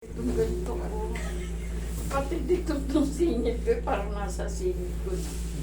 Itong ganito ko. Pati dito itong singit ko, parang nasa singit ko.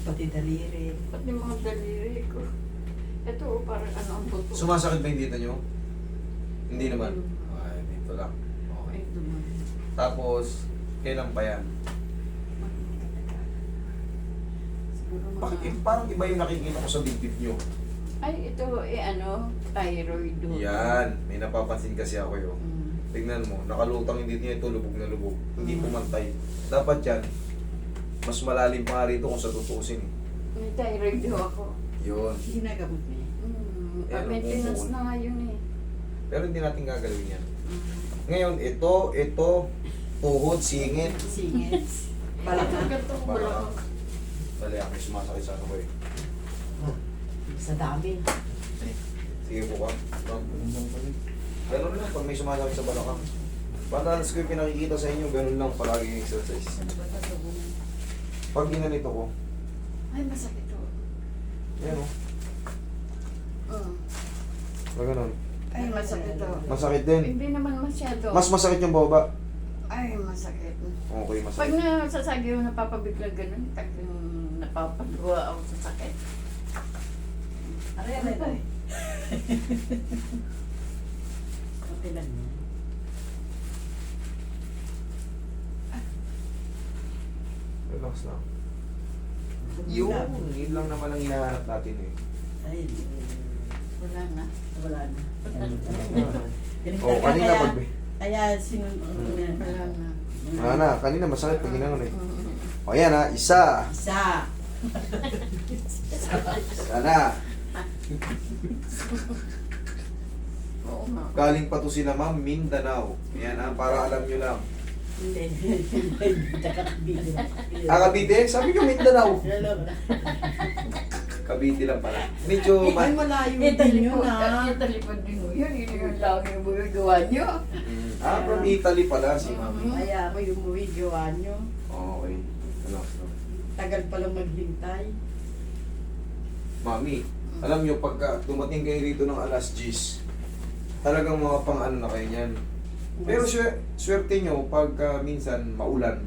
Pati daliri. Pati mga daliri ko. Ito, parang ano ang buto. Sumasakit ba yung dito nyo? Hindi naman. Ay, dito lang. Okay. Ito naman. Tapos, kailan pa yan? Siguro mga... Bakit parang iba yung nakikita ko sa dibdib nyo? Ay, ito, thyroid. Yan. May napapansin kasi ako yun. Mm. Tignan mo, nakalutang yung dito niya ito, lubog na lubog. Hindi pumantay. Dapat yan, mas malalim pa nga rito kung sa tutusin. May thyroid ho ako. Yun. Ginagamot niya. Ano, Maintenance bukol. na nga yun eh. Pero hindi natin gagalawin yan. Mm. Ngayon, ito, tuhod, singit. Singit. Balaka. Ganito ko Balaka. balaka. Dali, ako may sumasakit sa ano ko eh. Sa dami. Sige po ka. Ganun lang, pag may sumasakit sa balakang. Padalas ko yung pinakikita sa inyo, ganun lang palagi yung exercise. Ano ba ito? Pag ginanito ko, Ay, masakit to. yan o, Mm. ganun. Ay, masakit to. Masakit din. Hindi naman masyado. Mas masakit yung baba. Ay, masakit. Okay, Pag masakit. nasasagi yung napapabigla ganun, napapaluwa ako sa sakit. Aray, aray, aray. Okay lang yan. Relax lang. Yun lang naman ang hinahanap natin eh. Ay, Wala na. wala na. Oo, kanina pag... Kaya sinun... Wala na. Wala na, kanina masakit pag ginanon eh. Mm. O yan ha, isa. Isa. Isa na. Oo nga. Galing pa to sila ma'am, Mindanao. Yan ha, para alam nyo lang. Hindi. Takakbili. Cavite? Sabi nyo Mindanao. Hello. Cavite lang pala. Medyo... Ay, malayo Ito din yun lipod, ah. ito lipod din mo yun. Yun yung lang yung gawa nyo. From Italy pala si ma'am. Kaya ako yung umuwi, gawa nyo. Okay. Relax lang. Tagal palang maghintay. Mami, alam nyo, pagka dumating kayo rito ng alas 10, talagang mga pang ano na kayo niyan. Pero swerte nyo, pagka minsan maulan,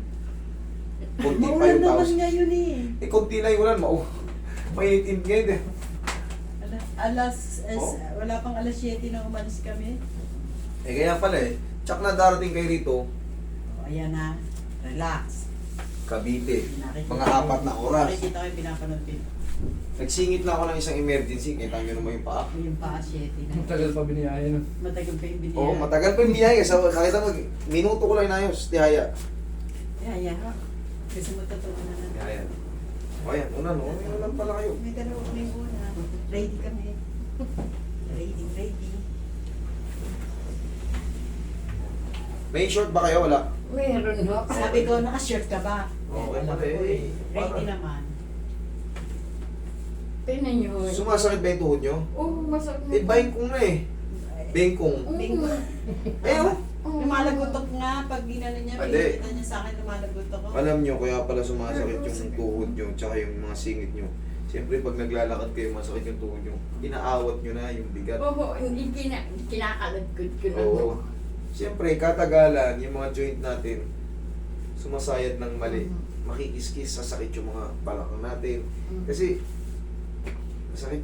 konti pa Maulan yung naman taos. ngayon eh. Konti lang yung ulan, mainit-init ngayon eh. Oh. Wala pang alas 7 na umalis kami. Kaya pala eh, tsak na darating kayo rito, O, ayan na. Relax. Cavite, Nakikita mga ko- 4 na oras. Nakikita ko yung pinapanood ko. Nagsingit lang ako ng isang emergency, kita nyo naman yung paa. Yung paa 7 na. Matagal pa biniyaya no? Matagal pa yung biniyay. Oo, matagal pa yung biyaya. So, nakita mo, minuto ko lang inayos, tihaya. Yaya. Gusto mo totoo na lang. Tihaya. O yan, unan, unan pala kayo. May dalawa kami muna. Ready kami. Ready. May short ba kayo? Wala? Meron ho. Sabi ko, naka-shirt ka ba? Okay, Alam pala ko eh. Ready naman. Tinan nyo. Sumasakit ba yung tuhod nyo? Oo, masakit na. Bengkong na eh. Bengkong. Bingo. Eh, oh. Oo. Lumalagutok nga pag ginano niya. Ade. Pinakita niya sa akin, lumalagutok ako. Alam nyo, kaya pala sumasakit yung tuhod nyo, tsaka yung mga singit nyo. Siyempre, pag naglalakad kayo, masakit yung tuhod nyo. Inaawat nyo na yung bigat. Oo, hindi kinakalagkod ko na. Oo. Siyempre, katagalan, yung mga joint natin, sumasayad ng mali. Makikiskis, sasakit yung mga balakang natin. Kasi, masakit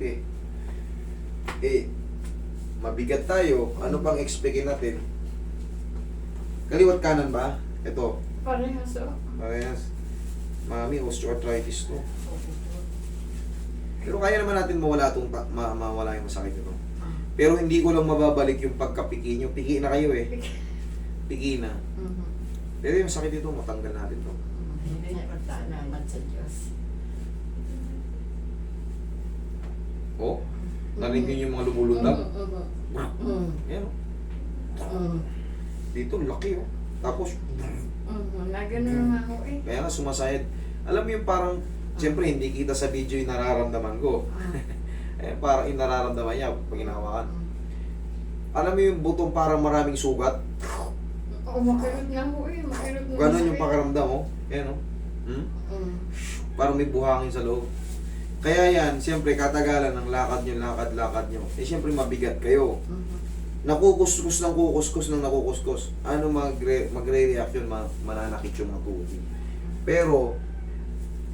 eh. Mabigat tayo. Ano pang expectin natin? Kaliwat kanan ba? Ito. Parehas o. Parehas. Mami, osteoarthritis to. Pero kaya naman natin mawala mawala yung masakit nito. Pero hindi ko lang mababalik yung pagkapiki nyo. Piki na kayo eh. Piki na. Pero yung sakit dito, matanggal natin to. Salamat sa Diyos. Oh, narinig nyo yung mga lumulundag? Yan oh. Dito, laki oh. Tapos, Nagano nga ako eh. kaya nga sumasayad. Alam mo yung parang, siyempre hindi kita sa video yung nararamdaman ko. Parang yung nararamdaman niya pag hinahawakan. Alam mo yung butong parang maraming sugat? Oo, makirot nga ako eh. Makirot nga Ganon yung sakit. pakiramdam mo. Yan oh. Parang may buhangin sa loob. Kaya yan, siyempre katagalan ng lakad nyo. Eh siyempre mabigat kayo. nakukuskus ng kukuskus ng nakukuskus. Ano magre-react yun, mananakit yung mga tuhod. Pero,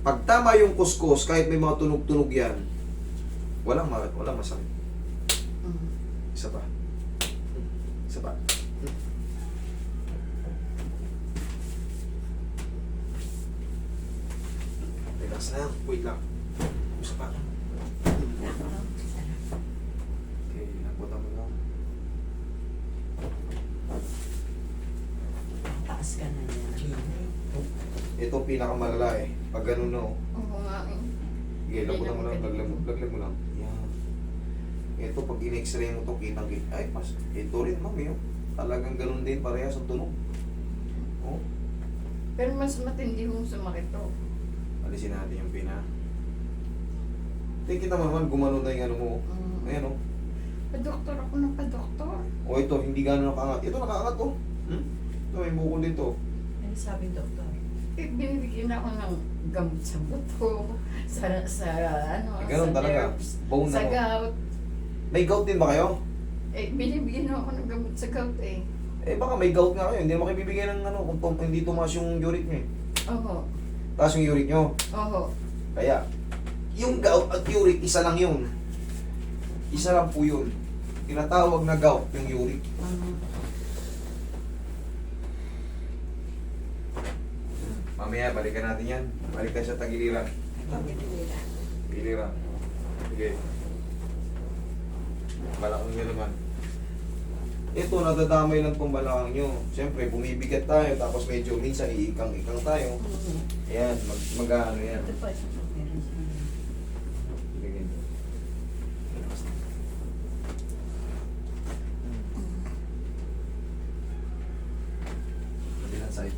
pag tama yung kuskus, kahit may mga tunog-tunog yan, walang masakit. Isa pa. Isa pa. Relax na. Wait lang. Isa pa. Okay, nabutan mo lang. Taas ka na niya. Ito pinakamalala eh. Pag ganun na oh. Oo nga eh. Sige, labutan mo lang. Hindi Laglag mo lang. Yan. Ito pag in-x-ray mo to, kitang-kita. Ay, mas. Ito rin mami oh. Talagang ganun din parehas ang tunog. Oh. Pero mas matindi mong sumakit to. Alisin natin yung pina. Kita mo naman, gumano na yung ano mo. Ayan oh. Pa-doktor ako ng pa-doktor. O ito, hindi gano'n nakaangat. Ito nakaangat oh. Ito, may bukol dito. Ano sabi doktor? Eh, binibigyan ako ng gamot sa buto, sa ano, Ganun sa talaga. nerves, Bone sa na mo. gout. May gout din ba kayo? Eh, binibigyan ako ng gamot sa gout eh. Eh baka may gout nga kayo. Hindi naman kayo bibigyan ng ano kung hindi tumaas yung uric nyo eh. Oho, Taas yung uric nyo. oho. Kaya, yung gout at uric, isa lang yun. Isa lang po yun. Tinatawag na gout yung uric. Mamaya, balikan natin yan. Balikan sa tagiliran. Tagiliran. Sige. Balakang nyo naman. Ito, nadadamay lang pong balakang nyo. Siyempre, bumibigat tayo, tapos medyo minsan iikang-ikang tayo. Ayan, mag-ano yan. Ito pa, meron siya. Bigyan nyo. Kabilang side.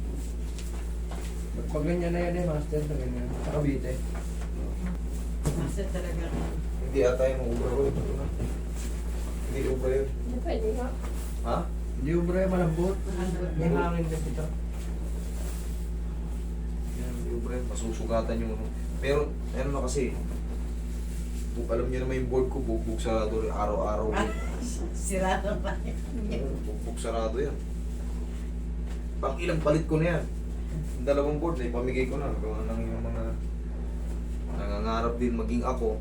Pag ganyan na yan eh, master, na ganyan. Sa Cavite. Master talaga. Hindi ata yung ubra ko. Hindi ubra yun. Hindi pwede ba? Ha? Hindi ubra yung malambot. May hangin kasi ito. Yan, hindi ubra yun. Masusugatan yung ano. Pero, ano na kasi, alam niyo naman yung board ko, bugbog sarado rin araw-araw. Sira naman. Bugbog sarado yan. Pang ilang palit ko na yan. Yung dalawang board, eh, pamigay ko na. Gawa ng yung mga nangangarap din maging ako,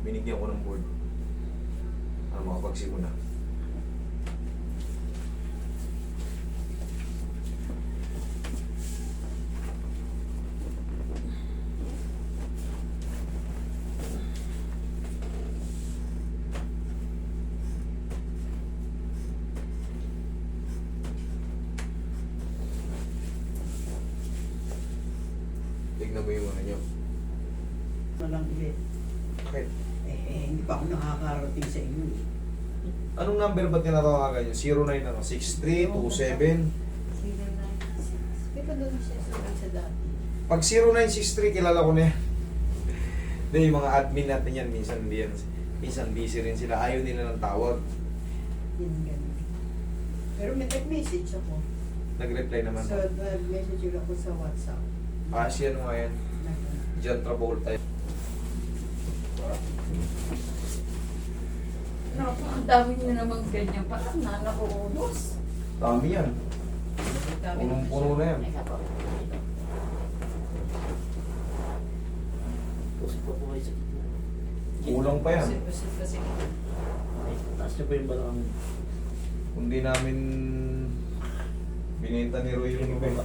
binigyan ko ng board. Makapagsimula. Tignan mo yung ano nyo. Walang ulit. Okay. Hindi pa ako nakakarating sa inyo. Anong number ba't tinatawagan nyo? 09 ano? 6327. Pero doon siya sa dati. Pag 0963, kilala ko na yan. Hindi, yung mga admin natin yan, minsan hindi yan. Minsan busy rin sila. Ayaw nila ng tawag. Yun ganun. Pero may nag-message ako. Nag-reply naman. So, nag-message ako sa WhatsApp. Asian mo yan. John Travolta. Napakadami nyo naman ganyan. Parang nanakuulos. Dami yan. Punong-puno na yan. Pusok pa po kayo sa gitna. Kulang pa yan. Kasi Ay, taas niyo pa yung balakang. Kundi namin binenta ni Roy yung iba.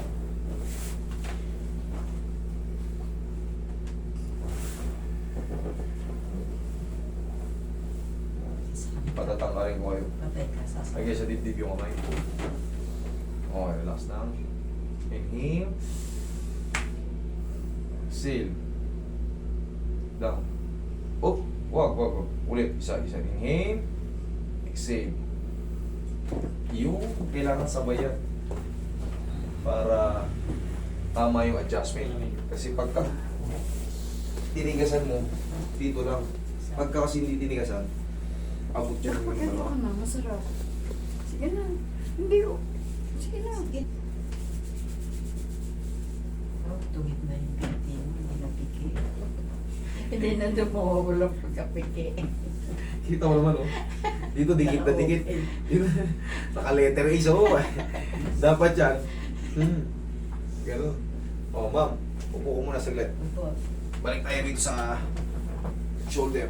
Patatangkarin ko kayo. patay ka sa Lagay sa dibdib yung kamay. Okay, relax lang. Inhale. Exhale. Down. Oh, wag. Ulit, isa. Inhale. Exhale. Yung kailangan sabayan para tama yung adjustment. Kasi pagka tinigasan mo, dito lang. Pagka kasi hindi tinigasan, abot dyan yung Pag ito ka ano. na, masarap. Sige na. Hindi ko. Sige na. Tugit na yung pinti mo, hindi napiki. Hindi na doon mawawala pagkapiki. Kita mo naman, oh. Dito, dikit na dikit. Dito, naka-letter A sa O. Dapat yan. Ganun. O, ma'am. Upo ko muna saglit. Opo. Balik tayo rito sa shoulder.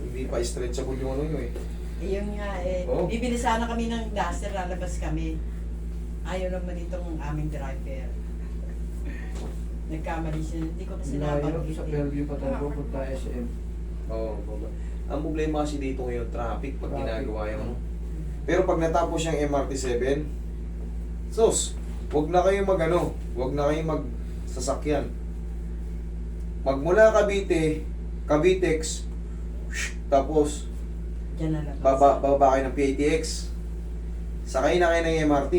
Hindi pa stretchable yung ano yun eh. Yun nga eh. Oo. Bibili sana kami ng duster, lalabas kami. Ayaw naman itong aming driver. Nagkamali siya. Hindi ko kasi Layo, nabanggit sa eh. Fairview pa tayo pupunta SM. Oo. Ang problema kasi dito ngayon, traffic pag Traffic. ginagawa yung ano. Pero pag natapos yung MRT-7, sus, wag na kayong mag-ano, wag na kayong mag-sasakyan. Magmula Cavite, Cavitex, tapos Diyan na labas. baba kayo ng PATX. Sakay na kayo ng MRT.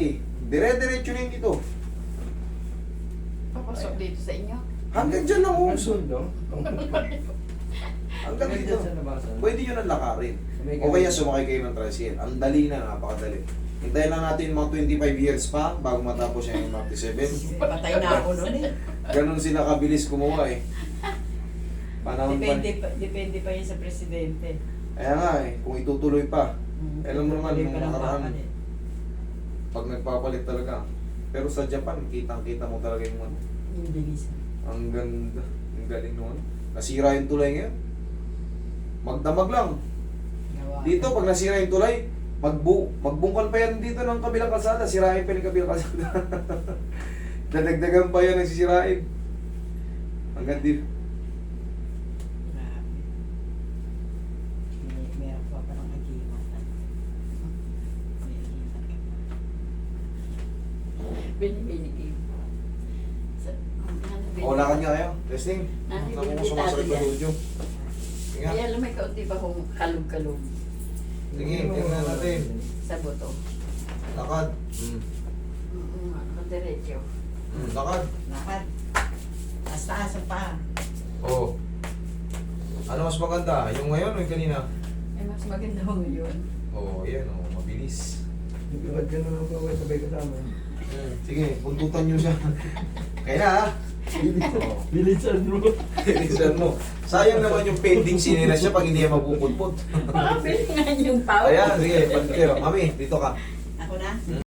Dire-diretso na yun dito. Papasok dito sa inyo. Hanggang dyan lang Ang oh. sundo. Hanggang dito. sa labasan. Pwede nyo nang lakarin. O kaya sumakay kayo ng tricycle. Ang dali na, napakadali. Hintayin lang natin mga 25 years pa bago matapos yung MRT-7. Patay na ako noon eh. Ganon sila kabilis kumuha eh. Panahon pa. Depende pa yun sa presidente. Kaya nga eh, kung itutuloy pa. Alam mo naman, Tuloy nung pa lang nakaraan, papalit. pag nagpapalit talaga. Pero sa Japan, kitang-kita mo talaga yung ano. Yung bilis. Ang ganda. Ang galing naman. Nasira yung tulay ngayon. Magdamag lang. Gawa. Dito, pag nasira yung tulay, magbungkal pa yan dito ng kabilang kalsada. Sirain pa yung kabilang kalsada. Dadagdagan pa yan ang sisirain. Hanggang dito. Grabe. Meron pa parang agimat. May agimat ka pa. Binibinigay. O, lakad nga kayo. Testing. Nandito Ako yung kung sumasakit detalye na yan. dujo. Sige. Kaya alam may kaunti pa kung kalog-kalog Sige, tingnan natin. sa buto. Lakad. Diretso. Lakad. Lakad. Taas-taas ang paa. Oo. Ano mas maganda? Yung ngayon o yung kanina? Eh, mas maganda ho yun. Oo, yan o. Mabilis. Nagkakad ka na lang po, sabay kasama. Sige, buntutan nyo siya. Kaya na ha? Oo. Bilisan mo. Bilisan mo. Sayang naman yung pending sinira siya pag hindi yan mapuputput. Makabili nga yung pao. Ayan, sige. Pero, mami, dito ka. Ako na?